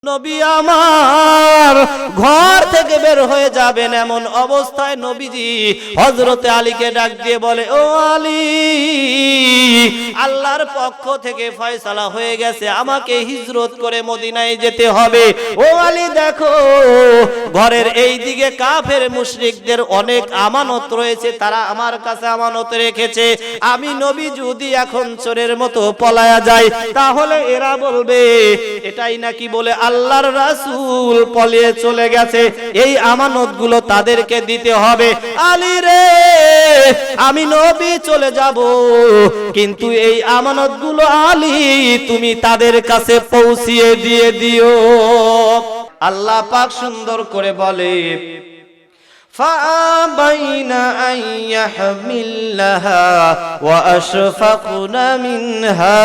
নবী আমার ঘর থেকে বের হয়ে যাবেন এমন অবস্থায় নবীজি হযরতে আলীকে ডাক দিয়ে বলে, ও আলী, আল্লাহর পক্ষ থেকে ফয়সালা হয়ে গেছে, আমাকে হিজরত করে মদিনায় যেতে হবে। ও আলী দেখো, ঘরের এই দিকে কাফের মুশরিকদের অনেক আমানত রয়েছে, তারা আমার কাছে আমানত রেখেছে। আমি নবী যদি এখন চোরের মতো পলায়া যাই, তাহলে এরা বলবে এটাই নাকি বলে আল্লাহর রাসূল পলিয়ে চলে গেছে, এই আমানতগুলো তাদেরকে দিতে হবে। আলী রে, আমি নবী চলে যাব, কিন্তু এই আমানতগুলো আলী তুমি তাদের কাছে পৌঁছিয়ে দিয়ে দিও। আল্লাহ পাক সুন্দর করে বলে, فَأَبَيْنَ أَن يَحْمِلْنَهَا وَأَشْفَقْنَ مِنْهَا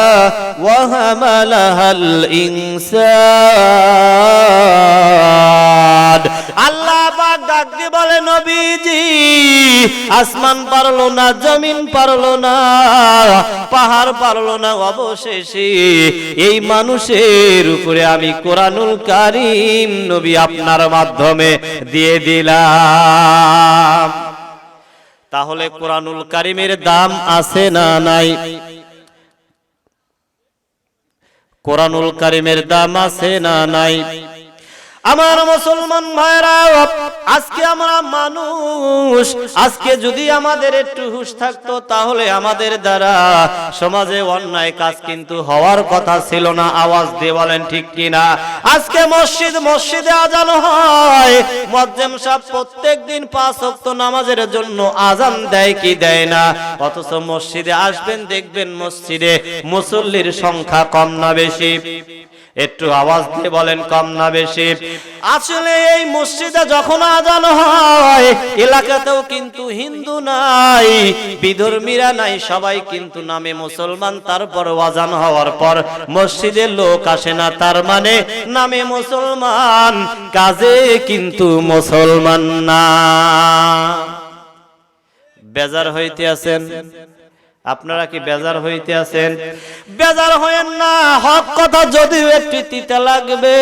وَحَمَلَهَا الْإِنسَانُ। আল্লাহ পাক ডাক দিয়ে বলে, নবীজি আসমান পারলো না, জমিন পারলো না, পাহাড় পারলো না, অবশেষে এই মানুষের উপরে আমি কোরআনুল কারীম নবী আপনার মাধ্যমে দিয়ে দিলাম। তাহলে কোরআনুল কারীমের দাম আছে না নাই? কোরআনুল কারীমের দাম আছে না নাই? আমার মুসলমান ভাইরা, আজকে আমরা মানুষ, আজকে যদি আমাদের একটু হুঁশ থাকতো, তাহলে আমাদের দ্বারা সমাজে অন্যায় কাজ কিন্তু হওয়ার কথা ছিল না। আওয়াজ দিয়ে বলেন ঠিক কিনা? আজকে মসজিদে আজান হয়, মুয়াজ্জিম সাহেব প্রত্যেকদিন 5 ওয়াক্ত নামাজের জন্য আজান দেয় কি দেয় না? অথচ মসজিদে আসবেন, দেখবেন মসজিদে মুসল্লির সংখ্যা কম না বেশি? একটু আওয়াজ দিয়ে বলেন, কম না বেশি? আসলে এই মসজিদে যখন আজান হয়, এলাকাতেও কিন্তু হিন্দু নাই, বিধর্মীরা নাই, সবাই কিন্তু নামে মুসলমান। তারপর আজান হওয়ার পর মসজিদে লোক আসে না, তার মানে নামে মুসলমান, কাজে কিন্তু মুসলমান না। বেজার হইতে আছেন? আপনারা কি বেজার হইতে আছেন? বেজার হয়েন না। হক কথা যদিও একটু তিতা লাগবে,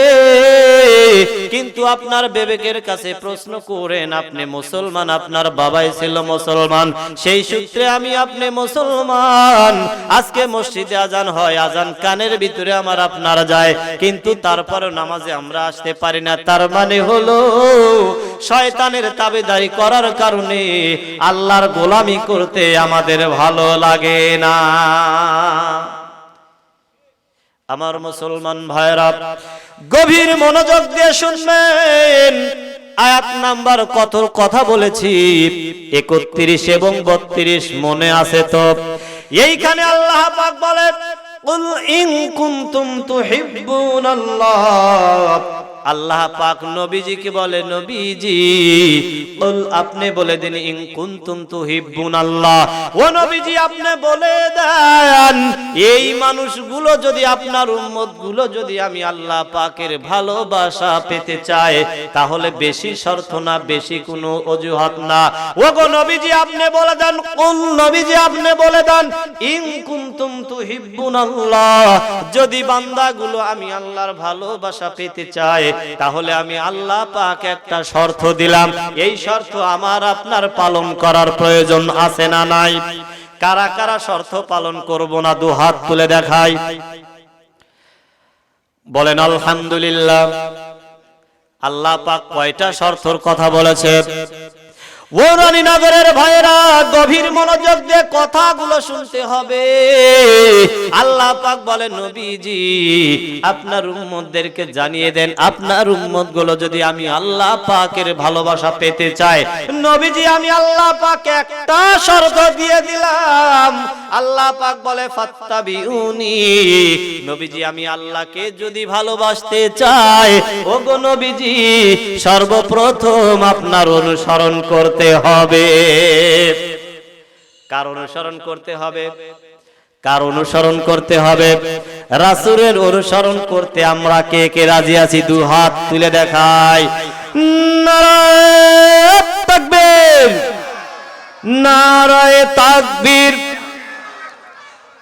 কিন্তু আপনার বিবেকের কাছে প্রশ্ন করেন, আপনি মুসলমান, আপনার বাবাই ছিল মুসলমান, সেই সূত্রে আমি আপনি মুসলমান। আজকে মসজিদে আজান হয়, আজান কানের ভিতরে আমার আপনার যায়, কিন্তু তারপরও নামাজে আমরা আসতে পারি না। তার মানে হলো শয়তানের তাবেদারি করার কারণে আল্লাহর গোলামি করতে আমাদের ভালো লাগে না। আমার মুসলমান ভাইরা, গভীর মনোযোগ দিয়ে শুনবেন। আয়াত নাম্বার কত কথা বলেছি? 31 এবং 32 মনে আছে তো? এইখানে আল্লাহ পাক বলে, কুল ইন কুনতুম তুহিব্বুনাল্লাহ। আল্লাহ পাক নবীজিকে বলে, নবীজি কুল, আপনি বলে দিন, ইন কুনতুম তুহিব্বুনাল্লাহ, ও নবীজি আপনি বলে দেন, এই মানুষগুলো যদি, আপনার উম্মতগুলো যদি আমি আল্লাহ পাকের ভালোবাসা পেতে চায়, তাহলে বেশি শর্ত না, বেশি কোনো অজুহাত না। ও গো নবীজি আপনি বলে দেন, কুল, নবীজি আপনি বলে দেন, ইন কুনতুম তুহিব্বুনাল্লাহ, যদি বান্দাগুলো আমি আল্লাহর ভালোবাসা পেতে চায়, তাহলে আমি আল্লাহ পাক একটা শর্ত দিলাম, এই শর্ত আমার আপনার পালন করার প্রয়োজন আছে না নাই? কারা কারা শর্ত পালন করব না? দু হাত তুলে দেখাই, বলেন আলহামদুলিল্লাহ। আল্লাহ পাক কয়টা শর্তর কথা বলেছে? ও রানীনগরের ভাইরা, গভীর মনোযোগ দিয়ে কথাগুলো শুনতে হবে। আল্লাহ পাক বলে, নবীজি আপনার উম্মতদেরকে জানিয়ে দেন, আপনার উম্মতগুলো যদি আমি আল্লাহ পাকের ভালোবাসা পেতে চাই, নবীজি আমি আল্লাহ পাক একটা শর্ত দিয়ে দিলাম। আল্লাহ পাক বলে, ফাত্তাবিউনি, নবীজি আমি আল্লাহকে যদি ভালোবাসতে চাই, ওগো নবীজি সর্বপ্রথম আপনার অনুসরণ করতে হবে। কার অনুসরণ করতে হবে? কার অনুসরণ করতে হবে? রাসূলের অনুসরণ করতে আমরা কে কে রাজি আছি? দু হাত তুলে দেখাই। নারায়ে তাকবীর, নারায়ে তাকবীর।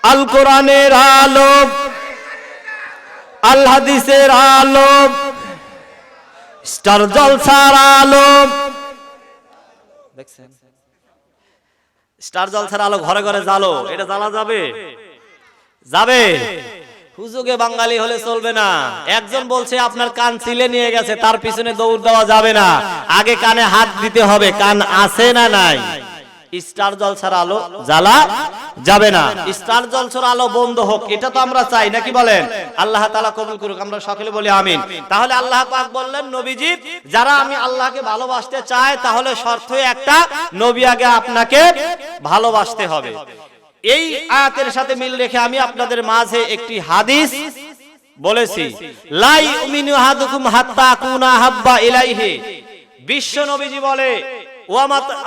আল কোরআনের আলো, আল হাদিসের আলো, স্টার জলসার আলো। দেখছেন স্টার জলসার আলো ঘরে ঘরে জ্বালো, এটা জ্বালা যাবে? যাবে? হুজুগে বাঙালি হলে চলবে না। একজন বলছে আপনার কান ছিলে নিয়ে গেছে, তার পিছনে দৌড় দেওয়া যাবে না, আগে কানে হাত দিতে হবে, কান আছে না নাই। স্টার জলসার আলো জ্বালা যাবে না, স্টার জলসার আলো বন্ধ হোক, এটা তো আমরা চাই নাকি বলেন? আল্লাহ তাআলা কবুল করুক, আমরা সকলে বলি আমিন। তাহলে আল্লাহ পাক বললেন নবীজি যারা আমি আল্লাহকে ভালোবাসতে চায় তাহলে শর্ত একটা, নবী আগে আপনাকে ভালোবাসতে হবে। এই আয়াতের সাথে মিল রেখে আমি আপনাদের মাঝে একটি হাদিস বলেছি, লা ইউমিনু আহাদুকুম হাত্তা আকুনা হাব্বা ইলাইহি। বিশ্ব নবীজি বলে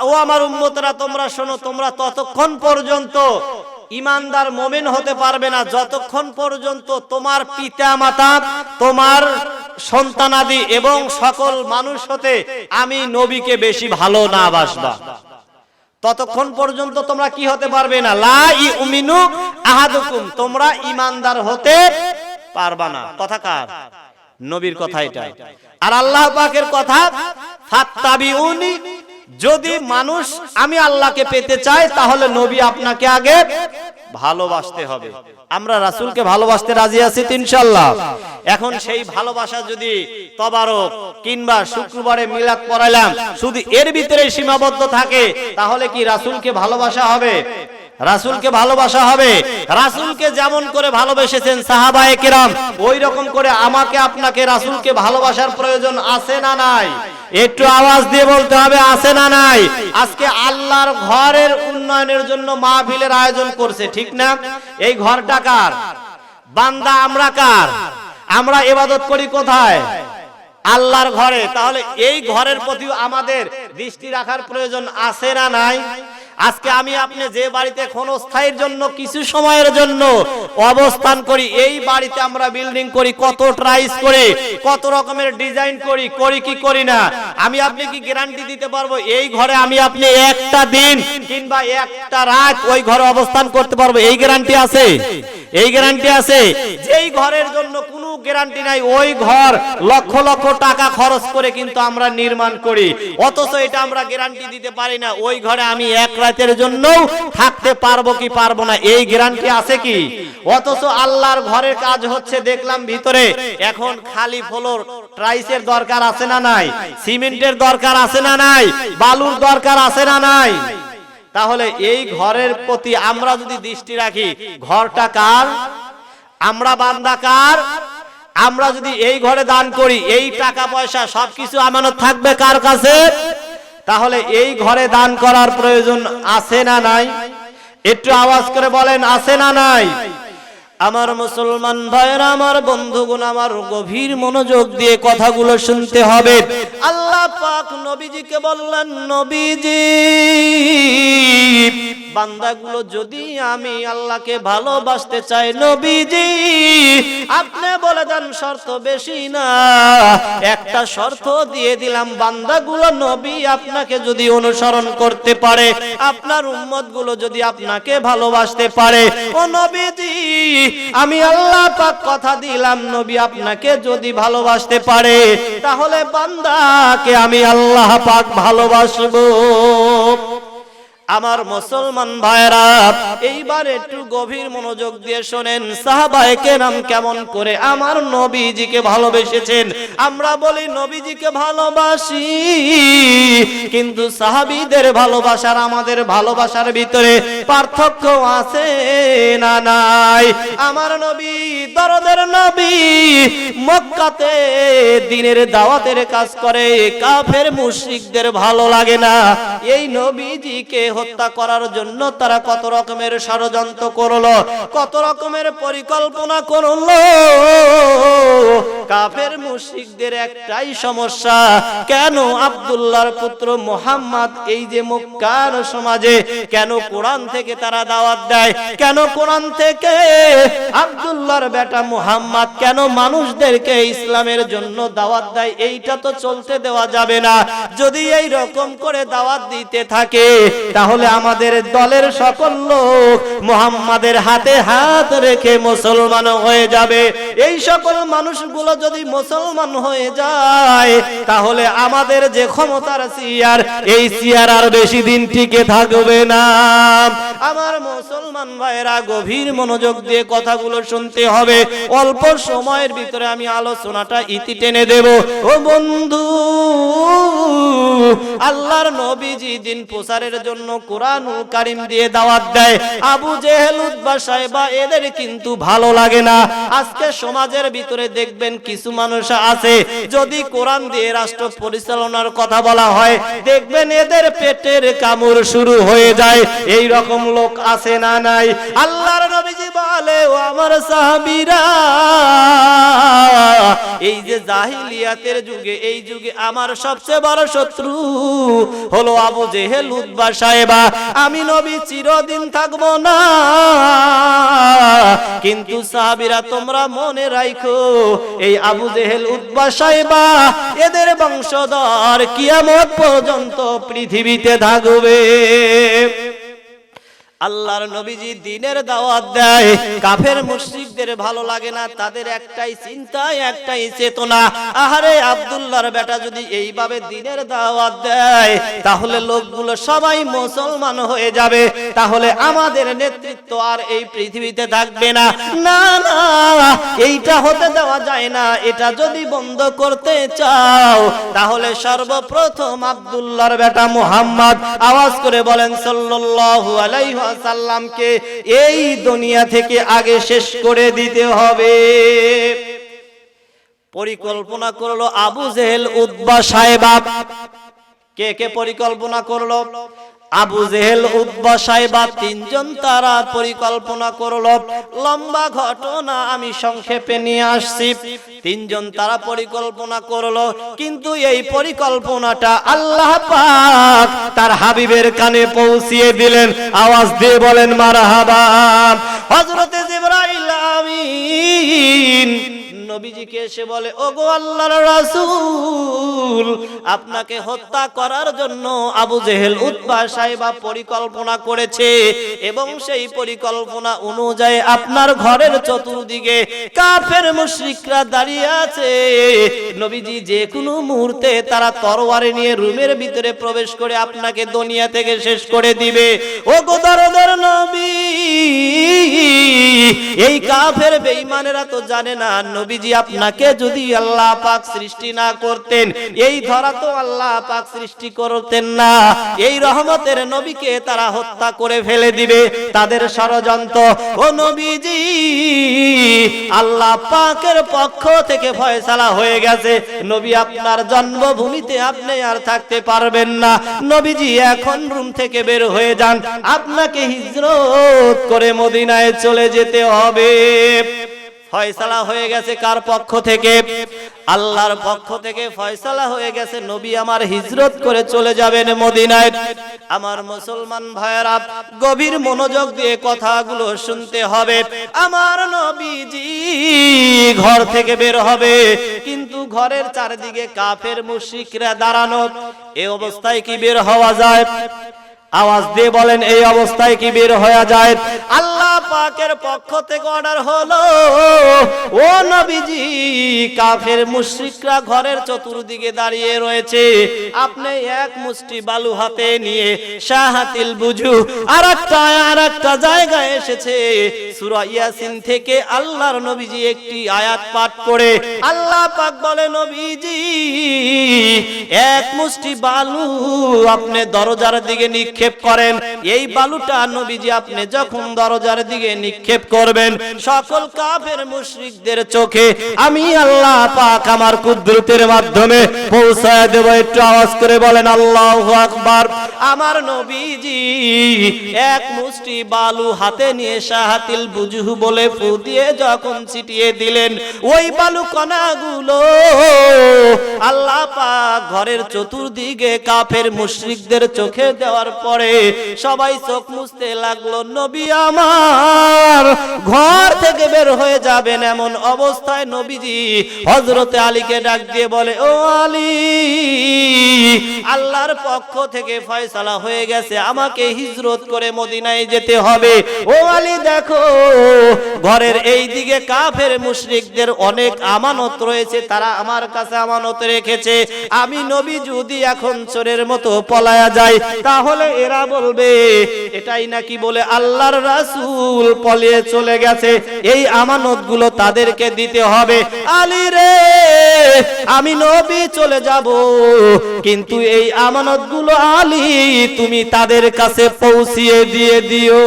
ও আমার উম্মতরা তোমরা শোনো, তোমরা ততক্ষণ পর্যন্ত ইমানদার মুমিন হতে পারবে না যতক্ষণ পর্যন্ত তোমার পিতা মাতা, তোমার সন্তানাদি এবং সকল মানুষ হতে আমি নবীকে বেশি ভালো না বাসবা, ততক্ষণ পর্যন্ত তোমরা কি হতে পারবে না? লা ইউমিনু আহাদুকুম, তোমরা ইমানদার হতে পারবা না। কথা কার? নবীর কথা এটা। আর আল্লাহ পাকের কথা ফাত্তাবিউনি, যদি মানুষ আমি আল্লাহকে পেতে চায় তাহলে নবী আপনাকে আগে ভালোবাসতে হবে। আমরা রাসূলকে ভালোবাসতে রাজি আছি তো ইনশাআল্লাহ। এখন সেই ভালোবাসা যদি তবারক কিংবা শুক্রবারে মিলাদ পড়াইলাম শুধু এর ভিতরে সীমাবদ্ধ থাকে তাহলে কি রাসূলকে ভালোবাসা হবে? রাসূলকে ভালোবাসা হবে। রাসূলকে যেমন করে ভালোবেসেছেন সাহাবায়ে কেরাম, ওই রকম করে আমাকে আপনাকে রাসূলকে ভালোবাসার প্রয়োজন আছে না নাই? একটু আওয়াজ দিয়ে বলতে হবে, আছে না নাই? আজকে আল্লাহর ঘরের উন্নয়নের জন্য মাহফিলের আয়োজন করছে, ঠিক না? এই ঘরটা কার? বান্দা আমরা কার? আমরা ইবাদত করি কোথায়? আল্লাহর ঘরে। তাহলে এই ঘরের প্রতি আমাদের দৃষ্টি রাখার প্রয়োজন আছে না নাই? আজকে আমি আপনি যে বাড়িতে ক্ষণস্থায়ীর জন্য কিছু সময়ের জন্য অবস্থান করি, এই বাড়িতে আমরা বিল্ডিং করি, কত ট্রাইস করে, কত রকমের ডিজাইন করি, করি কি করি না? আমি আপনি কি গ্যারান্টি দিতে পারবো এই ঘরে আমি আপনি একটা দিন কিংবা একটা রাত ওই ঘরে অবস্থান করতে পারবো? এই গ্যারান্টি আছে? এই গ্যারান্টি আছে? যেই ঘরের জন্য কোনো গ্যারান্টি নাই, ওই ঘর লক্ষ লক্ষ টাকা খরচ করে কিন্তু আমরা নির্মাণ করি, অথচ এটা আমরা গ্যারান্টি দিতে পারি না ওই ঘরে আমি এক রাতের জন্য থাকতে পারবো কি পারবো না, এই গ্যারান্টি আছে কি? অথচ আল্লাহর ঘরের কাজ হচ্ছে দেখলাম ভিতরে এখন খালি ফ্লোর টাইলসের দরকার আছে না নাই? সিমেন্টের দরকার আছে না নাই? বালুর দরকার আছে না নাই? তাহলে এই ঘরের প্রতি আমরা যদি দৃষ্টি রাখি, ঘরটা কার? আমরা বান্দা কার? আমরা যদি এই ঘরে দান করি, এই টাকা পয়সা সবকিছু আমানত থাকবে কার কাছে? তাহলে এই ঘরে দান করার প্রয়োজন আছে না নাই? একটু আওয়াজ করে বলেন, আছে না নাই? আমার মুসলমান ভাইরা, আমার বন্ধুগণ, আমার গভীর মনোযোগ দিয়ে কথাগুলো শুনতে হবে। আল্লাহ পাক নবীজিকে বললেন, নবীজি বান্দাগুলো যদি আমি আল্লাহকে ভালোবাসতে চাই, নবীজি আপনি বলে দেন শর্ত বেশি না, একটা শর্ত দিয়ে দিলাম, বান্দাগুলো নবী আপনাকে যদি অনুসরণ করতে পারে, আপনার উম্মতগুলো যদি আপনাকে ভালোবাসতে পারে, ও নবীজি আমি আল্লাহ পাক কথা দিলাম, নবী আপনাকে যদি ভালোবাসতে পারে তাহলে বান্দাকে আমি আল্লাহ পাক ভালোবাসবো। আমার মুসলমান ভাইরা, এইবার একটু গভীর মনোযোগ দিয়ে শোনেন, সাহাবায়ে কেরাম কেমন করে আমার নবীজিকে ভালোবেসেছেন। আমরা বলি নবীজিকে ভালোবাসি, কিন্তু সাহাবীদের ভালোবাসার আমাদের ভালোবাসার ভিতরে পার্থক্য আছে না নাই? আমার নবী দরদের নবী, মক্কাতে দ্বীনের দাওয়াতের কাজ করে, কাফের মুশরিকদের ভালো লাগে না। এই নবীজিকে হত্যা করার জন্য তারা কত রকমের ষড়যন্ত্র করলো, কত রকমের পরিকল্পনা করলো। কাফের মুশরিকদের একটাই সমস্যা, কেন আব্দুল্লাহর পুত্র মুহাম্মদ এই যে মক্কার সমাজে কেন কোরআন থেকে তারা দাওয়াত দেয়, কেন কোরআন থেকে আব্দুল্লাহর বেটা মুহাম্মদ কেন মানুষদেরকে ইসলামের জন্য দাওয়াত দেয়, এইটা তো চলতে দেওয়া যাবে না। যদি এই রকম করে দাওয়াত দিতে থাকে তাহলে আমাদের দলের সকল লোক মুহাম্মাদের হাতে হাত রেখে মুসলমান হয়ে যাবে। এই সকল মানুষগুলো যদি মুসলমান হয়ে যায় তাহলে আমাদের যে ক্ষমতার চেয়ার, এই চেয়ার আর বেশি দিন টিকে থাকবে না। আমার মুসলমান ভাইরা গভীর মনোযোগ দিয়ে কথাগুলো শুনতে হবে। অল্প সময়ের ভিতরে আমি আলোচনাটা ইতি টেনে দেব। ও বন্ধু, আল্লাহর নবীজি দিন প্রচারের জন্য কোরআনুল কারীম দিয়ে দাওয়াত দেয়। আবু জেহেল, উতবা, সাইবা এদের কিন্তু ভালো লাগে না। আজকে সমাজের ভিতরে দেখবেন কিছু মানুষ আছে, যদি কোরআন দিয়ে রাষ্ট্র পরিচালনার কথা বলা হয় দেখবেন এদের পেটের কামড় শুরু হয়ে যায়। এই রকম লোক আছে না নাই? আল্লাহর নবীজি বলে, ও আমার সাহাবীরা, এই যে জাহিলিয়াতের যুগে, এই যুগে আমার সবচেয়ে বড় শত্রু হলো আবু জেহেল, উতবা, সাইবা। আমি নবী চিরদিন থাকবো না, কিন্তু সাহাবীরা তোমরা মনে রাখো, এই আবু জেহেল, উতবা, সাইবা এদের বংশধর কিয়ামত পর্যন্ত পৃথিবীতে থাকবে। আল্লাহর নবীজি দিনের দাওয়াত দেয়, কাফের মুশরিকদের ভালো লাগে না, তাদের একটাই চিন্তা, একটাই চেতনা, আহারে আব্দুল্লাহর বেটা যদি এইভাবে দিনের দাওয়াত দেয় তাহলে লোকগুলো সবাই মুসলমান হয়ে যাবে, তাহলে আমাদের নেতৃত্ব আর এই পৃথিবীতে থাকবে না। না না, এইটা হতে দেওয়া যায় না। এটা যদি বন্ধ করতে চাও তাহলে সর্বপ্রথম আব্দুল্লাহর বেটা মুহাম্মদ আওয়াজ করে বলেন সাল্লাল্লাহু আলাইহি সাল্লামকে এই দুনিয়া থেকে আগে শেষ করে দিতে হবে। পরিকল্পনা করলো আবু জেহেল, উতবা, সাইবা। কে কে পরিকল্পনা করলো? আবু জেহেল, উতবা, সাইবা তিনজন তারা পরিকল্পনা করলো। লম্বা ঘটনা আমি সংক্ষেপে নিয়ে আসছি। তিনজন তারা পরিকল্পনা করলো, কিন্তু এই পরিকল্পনাটা আল্লাহ পাক তার হাবিবের কানে পৌঁছিয়ে দিলেন। আওয়াজ দিয়ে বলেন মারহাবা। হযরতে জিবরাইল আমিন নবীজিকে এসে বলে, ওগো আল্লাহর রাসূল, আপনাকে হত্যা করার জন্য আবু জেহেল, উতবা, সাইবা পরিকল্পনা করেছে এবং সেই পরিকল্পনা অনুযায়ী আপনার ঘরের চতুর্দিকে কাফের মুশরিকরা দাঁড়িয়ে আছে। নবীজি যে কোনো মুহূর্তে তারা তরবারি নিয়ে রুমের ভিতরে প্রবেশ করে আপনাকে দুনিয়া থেকে শেষ করে দিবে। ওগো দরদের নবী, এই কাফের বেঈমানেরা তো জানে না নবীজি আপনাকে যদি আল্লাহ পাক সৃষ্টি না করতেন, এই ধরা তো আল্লাহ পাক সৃষ্টি করতেন না। এই রহমতের নবীকে তারা হত্যা করে ফেলে দিবে, তাদের ষড়যন্ত্র। ও নবীজি, আল্লাহ পাকের পক্ষ থেকে ফয়সালা হয়ে গেছে, নবী আপনার জন্মভূমিতে আপনি আর থাকতে পারবেন না। নবীজি এখন রুম থেকে বের হয়ে যান, আপনাকে হিজরত করে মদিনায় চলে যেতে হবে। ফয়সালা হয়ে গেছে কার পক্ষ থেকে? আল্লাহর পক্ষ থেকে ফয়সালা হয়ে গেছে, নবী আমার হিজরত করে চলে যাবেন মদিনায়। আমার মুসলমান ভাইয়েরা গভীর মনোযোগ দিয়ে কথাগুলো শুনতে হবে। আমার নবীজি ঘর থেকে বের হবে, কিন্তু ঘরের চারদিকে কাফের মুশরিকরা দাঁড়ানো। এই অবস্থায় কি বের হওয়া যায়? আওয়াজ দিয়ে বলেন, এই অবস্থায় কি বের হয়ে যায়? আল্লাহ পাকের পক্ষ থেকে অর্ডার হলো, ও নবীজি, কাফের মুশরিকরা ঘরের চতুর্দিকে দাঁড়িয়ে রয়েছে, আপনি এক মুষ্টি বালু হাতে নিয়ে শাহাতিল বুজু আরেকটা জায়গায় এসেছে, সূরা ইয়াসিন থেকে আল্লাহর নবীজি একটি আয়াত পাঠ করে আল্লাহ পাক বলে, নবীজি এক মুষ্টি বালু আপনি দরজার দিকে নিক্ষেপ করেন। এই বালুটা নবীজি আপনি যখন দরজার দিকে নিক্ষেপ করবেন, সকল কাফের মুশরিকদের চোখে আমি আল্লাহ পাক আমার কুদরতের মাধ্যমে পৌঁছায় দেব। একটু আওয়াজ করে বলেন আল্লাহু আকবার। আমার নবীজি এক মুষ্টি বালু হাতে নিয়ে শাহাতিল বুজুহু বলে ফু দিয়ে যখন ছিটিয়ে দিলেন, ওই বালু কণাগুলো আল্লাহ পাক ঘরের চতুর্দিকে কাফের মুশরিকদের চোখে দেওয়ার পরে সবাই চোখ মুছতে লাগলো। নবী আমার ঘর থেকে বের হয়ে যাবেন এমন অবস্থায় নবীজি হযরতে আলীকে ডাক দিয়ে বলে, ও আলী, আল্লাহর পক্ষ থেকে ফয়সালা হয়ে গেছে, আমাকে হিজরত করে মদিনায় যেতে হবে। ও আলী দেখো, ঘরের এই দিকে কাফের মুশরিকদের অনেক আমানত রয়েছে, তারা আমার কাছে আমানত রেখেছে। আমি নবী যদি এখন চোরের মতো পলায়া যাই তাহলে এরা বলবে এটাই নাকি বলে আল্লাহর রাসূল পলিয়ে চলে গেছে, এই আমানতগুলো তাদেরকে দিতে হবে। আলী রে, আমি নবী চলে যাব, কিন্তু এই আমানতগুলো আলী তুমি তাদের কাছে পৌঁছিয়ে দিয়ে দিও।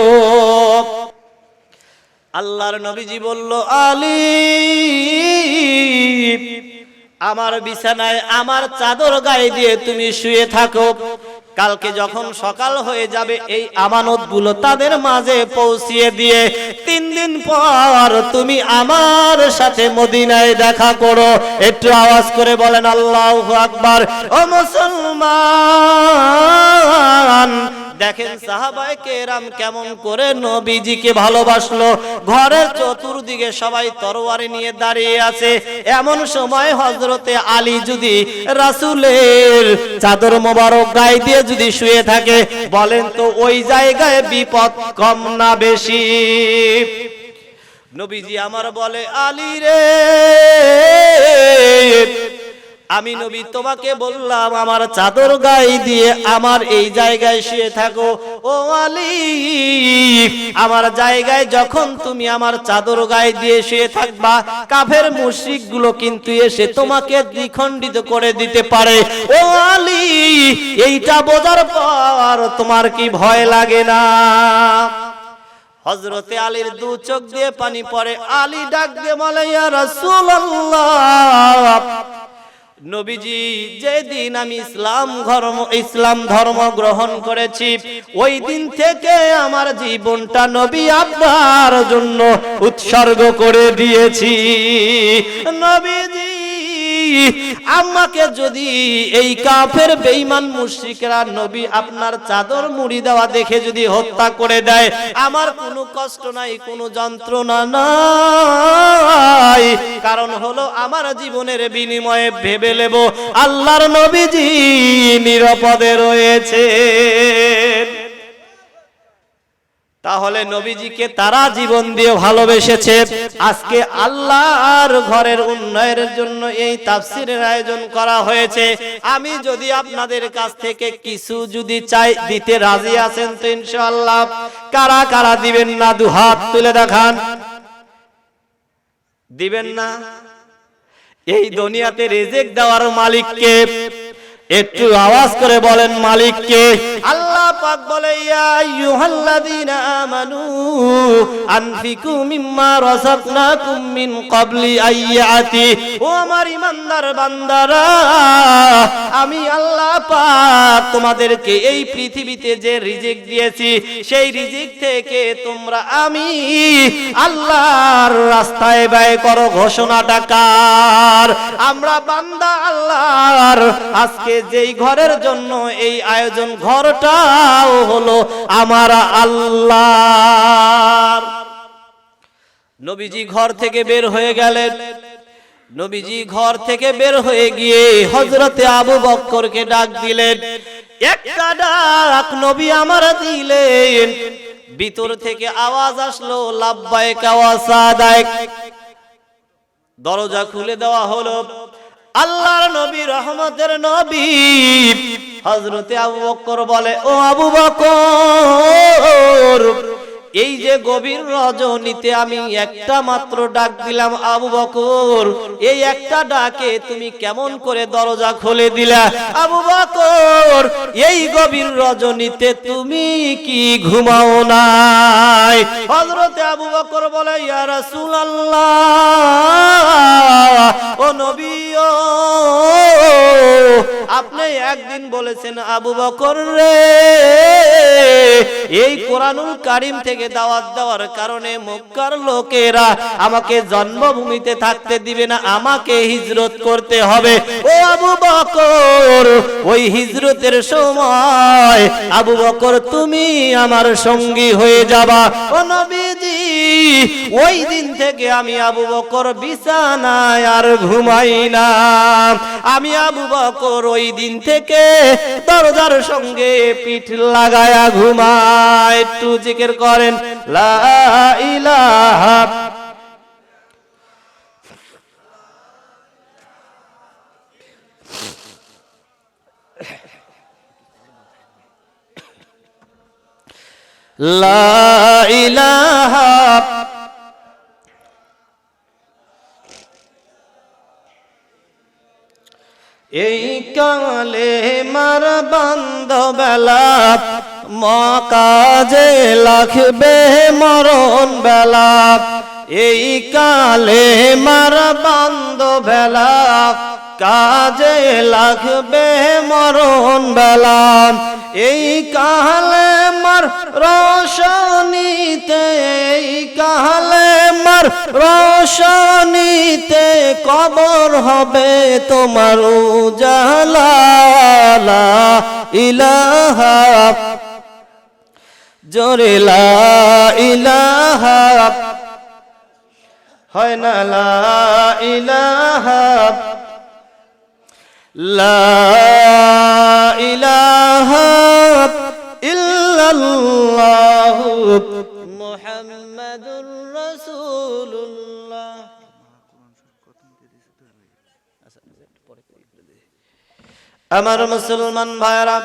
আল্লাহর নবীজি বলল, আলী, আমার বিছানায় আমার চাদর গায়ে দিয়ে তুমি শুয়ে থাকো, কালকে যখন সকাল হয়ে যাবে এই আমানতগুলো তাদের মাঝে পৌঁছিয়ে দিয়ে 3 দিন পর তুমি আমার সাথে মদিনায় দেখা করো। একটু আওয়াজ করে বলেন আল্লাহু আকবার। ও মুসলমান, দেখেন সাহাবায়ে কেরাম কেমন করে নবীজিকে ভালোবাসলো। ঘরের চতুর্দিকে সবাই তরবারি নিয়ে দাঁড়িয়ে আছে, এমন সময় হযরতে আলী যদি রাসূলের চাদর মোবারক গায়ে দিয়ে যদি শুয়ে থাকে, বলেন তো ওই জায়গায় বিপদ কম না বেশি? নবীজি আমার বলে, আলী রে, আমি নবী তোমাকে বললাম আমার চাদর গায়ে দিয়ে আমার এই জায়গায় শুয়ে থাকো। ও আলী, আমার জায়গায় যখন তুমি আমার চাদর গায়ে দিয়ে শুয়ে থাকবা, কাফের মুশরিকগুলো কিন্তু এসে তোমাকে দ্বিখণ্ডিত করে দিতে পারে। ও আলী, এইটা বোঝার পর তোমার কি ভয় লাগে না? হযরতে আলীর দু চোখ দিয়ে পানি পড়ে। আলী ডাক দিয়ে বলে, ইয়া রাসূলুল্লাহ, নবীজি, যেদিন আমি ইসলাম ধর্ম গ্রহণ করেছি ওই দিন থেকে আমার জীবনটা নবী আপনার জন্য উৎসর্গ করে দিয়েছি। নবীজি, আমাকে যদি এই কাফের বেঈমান মুশরিকরা নবী আপনার চাদর মুড়ি দেওয়া দেখে যদি হত্যা করে দেয়, আমার কোনো কষ্ট নাই, কোনো যন্ত্রণা নাই, কারণ হলো আমার জীবনের বিনিময়ে ভেবে নেব আল্লাহর নবীজি নিরাপদে রয়েছে। তাহলে নবীজিকে তারা জীবন দিয়ে ভালোবেসেছে। আজকে আল্লাহর ঘরের উন্নয়নের জন্য এই তাফসীরের আয়োজন করা হয়েছে। আমি যদি আপনাদের কাছ থেকে কিছু যদি চাই, দিতে রাজি আছেন তো ইনশাআল্লাহ? কারা কারা দিবেন না দুহাত তুলে দেখান। দিবেন না? এই দুনিয়াতে রিজিক দেওয়ার মালিক কে? একটু আওয়াজ করে বলেন মালিক কে? আল্লাহ পাক বলে, ইয়া আইয়ুহাল্লাযীনা আমানু আনফিকু মিম্মা রাযাকনাকুম মিন ক্বাবলি আইয়াতি। ও আমার ঈমানদার বান্দারা, আমি আল্লাহ পাক তোমাদেরকে এই পৃথিবীতে যে রিজিক দিয়েছি সেই রিজিক থেকে তোমরা আমি আল্লাহর রাস্তায় ব্যয় করো। ঘোষণাটা কার? আমরা বান্দা আল্লাহর। আজকে যেই ঘরের জন্য এই আয়োজন, ঘরটাও হলো আমার আল্লাহর। নবীজি ঘর থেকে বের হয়ে গেলেন। নবীজি ঘর থেকে বের হয়ে গিয়ে হযরতে আবু বকরকে ডাক দিলেন। একটা ডাক নবী আমার দিলেন, ভিতর থেকে আওয়াজ আসলো, লাব্বাইক ওয়া সাদাইক। দরজা খুলে দেওয়া হলো। আল্লাহর নবী, রহমতের নবী হযরতে আবু বকর বলে, ও আবু বকর, এই যে গভীর রজনীতে আমি একটা মাত্র ডাক দিলাম, আবু বকর, এই একটা ডাকে তুমি কেমন করে দরজা খুলে দিলা? আবু বকর, এই গভীর রজনীতে তুমি কি ঘুমাও নাই? হযরতে আবু বকর বলে, ইয়া রাসূলুল্লাহ, ও নবী, আপনি একদিন বলেছেন আবু বকর রে, এই কোরআনুল কারীম থেকে দাওয়াত দেওয়ার কারণে মক্কার লোকেরা আমাকে জন্মভূমিতে থাকতে দিবে না, আমাকে হিজরত করতে হবে। ও আবু বকর, ওই হিজরতের সময় আবু বকর তুমি আমার সঙ্গী হয়ে যাবা। ও নবীজি, ওই দিন থেকে আমি আবু বকর বিছানায় আর ঘুমাই না। আমি আবু বকর ওই দিন থেকে দরজার সঙ্গে পিঠ লাগায়া ঘুমায়। একটু জিকির করেন লা ইলাহা লা ইলাহা এই কালে মার বান্ধবেলা মকাজে লাগবে মরণ বেলা। এই কালে মার বান্ধবেলা কাজে লাগবে মরণ বেলা। এই কালে মার রোশনীতে, এই কালে মার রোশনীতে কবর হবে তোমার উজালা। লা ইলাহা জোরে লা ইলাহা হয় না, লা ইলাহা লা ইলাহা ইল্লাল্লাহু মুহাম্মাদুর রাসূলুল্লাহ। আমার মুসলমান ভাইরা,